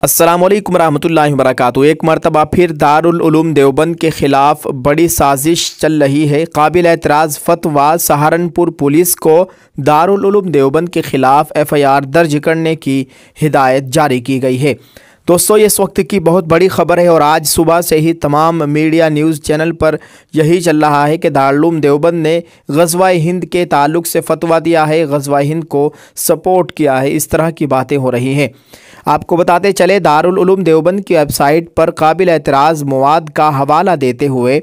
अस्सलाम वालेकुम रहमतुल्लाहि व बरकातुहू। एक मरतबा फिर दारुल उलूम देवबंद के ख़िलाफ़ बड़ी साजिश चल रही है। काबिल एतराज़ फतवा सहारनपुर पुलिस को दारुल उलूम देवबंद के ख़िलाफ़ FIR दर्ज करने की हिदायत जारी की गई है। दोस्तों, इस वक्त की बहुत बड़ी ख़बर है और आज सुबह से ही तमाम मीडिया न्यूज़ चैनल पर यही चल रहा है कि दारुल उलूम देवबंद ने ग़ज़वा हिंद के ताल्लुक़ से फतवा दिया है, ग़ज़वा हिंद को सपोर्ट किया है, इस तरह की बातें हो रही हैं। आपको बताते चले, दारुल उलूम देवबंद की वेबसाइट पर काबिल एतराज़ मवाद का हवाला देते हुए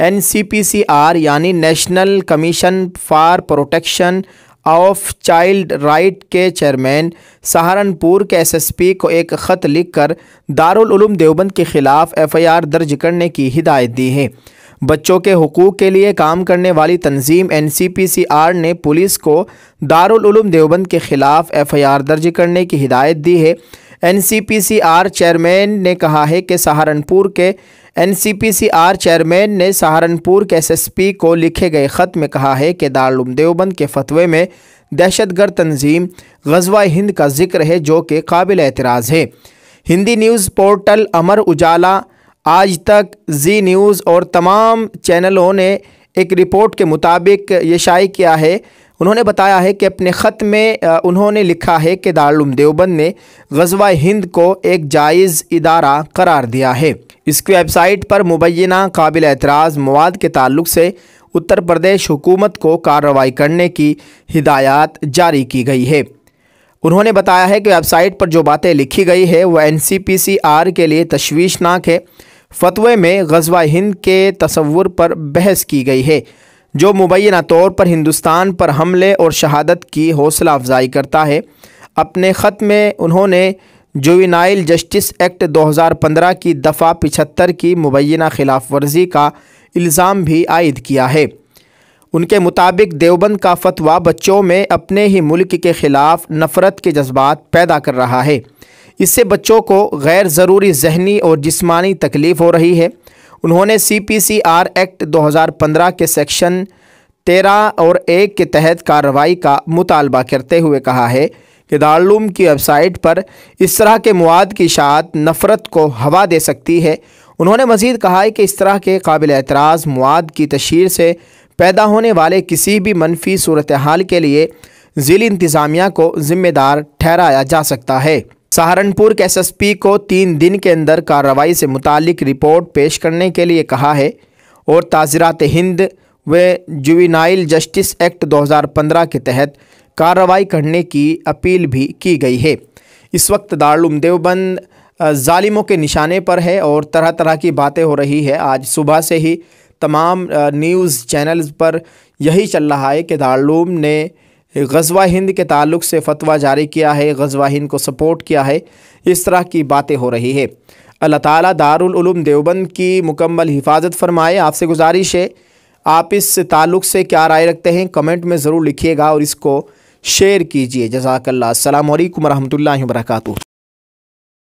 NCPCR यानी national commission for protection of child right के चेयरमैन सहारनपुर के SSP को एक ख़त लिखकर दारुल उलूम देवबंद के ख़िलाफ़ FIR दर्ज करने की हिदायत दी है। बच्चों के हुकूक़ के लिए काम करने वाली तंजीम NCPCR ने पुलिस को दारुल उलूम देवबंद के ख़िलाफ़ FIR दर्ज करने की हिदायत दी है। NCPCR चेयरमैन ने कहा है कि NCPCR चेयरमैन ने सहारनपुर के SSP को लिखे गए ख़त में कहा है कि दारुल उलूम देवबंद के फतवे में दहशतगर्द तंजीम ग़ज़वा हिंद का जिक्र है, जो कि काबिल एतराज़ है। हिंदी न्यूज़ पोर्टल अमर उजाला, आज तक, जी न्यूज़ और तमाम चैनलों ने एक रिपोर्ट के मुताबिक ये शाये किया है। उन्होंने बताया है कि अपने ख़त में उन्होंने लिखा है कि दारुल उलूम देवबंद ने ग़ज़वा हिंद को एक जायज़ इदारा करार दिया है। इसकी वेबसाइट पर मुबैना काबिल एतराज़ मवाद के ताल्लुक़ से उत्तर प्रदेश हुकूमत को कार्रवाई करने की हिदायत जारी की गई है। उन्होंने बताया है कि वेबसाइट पर जो बातें लिखी गई है वह NCPCR के लिए तशवीशनाक है। फतवे में ग़ज़वा हिंद के तसव्वुर पर बहस की गई है, जो मुबैना तौर पर हिंदुस्तान पर हमले और शहादत की हौसला अफजाई करता है। अपने ख़त में उन्होंने जुवेनाइल जस्टिस एक्ट 2015 की दफ़ा 75 की मुबैना खिलाफ वर्जी का इल्ज़ाम भी आयद किया है। उनके मुताबिक देवबंद का फतवा बच्चों में अपने ही मुल्क के ख़िलाफ़ नफ़रत के जज्बात पैदा कर रहा है। इससे बच्चों को गैर ज़रूरी ज़हनी और जिस्मानी तकलीफ़ हो रही है। उन्होंने CPCR एक्ट 2015 के सेक्शन 13 और 1 के तहत कार्रवाई का मुतालबा करते हुए कहा है कि दारुल उलूम की वेबसाइट पर इस तरह के मवाद की इशाअत नफ़रत को हवा दे सकती है। उन्होंने मज़ीद कहा है कि इस तरह के काबिल एतराज़ मवाद की तशहीर से पैदा होने वाले किसी भी मनफी सूरत हाल के लिए ज़िली इंतज़ामिया को ज़िम्मेदार ठहराया जा सकता है। सहारनपुर के SSP को 3 दिन के अंदर कार्रवाई से मुतालिक रिपोर्ट पेश करने के लिए कहा है और ताज़ीरात हिंद व जुवेनाइल जस्टिस एक्ट 2015 के तहत कार्रवाई करने की अपील भी की गई है। इस वक्त दारुल उलूम देवबंद ज़ालिमों के निशाने पर है और तरह तरह की बातें हो रही है। आज सुबह से ही तमाम न्यूज़ चैनल्स पर यही चल रहा है कि दारुल उलूम ने ग़ज़वा हिंद के ताल्लुक़ से फतवा जारी किया है, ग़ज़वा हिंद को सपोर्ट किया है, इस तरह की बातें हो रही है। अल्लाह ताला दारुल उलूम देवबंद की मुकम्मल हिफाजत फरमाए। आपसे गुजारिश है, आप इस ताल्लुक़ से क्या राय रखते हैं कमेंट में ज़रूर लिखिएगा और इसको शेयर कीजिए। जज़ाकल्लाह। अस्सलामु अलैकुम रहमतुल्लाहि व बरकातुहू।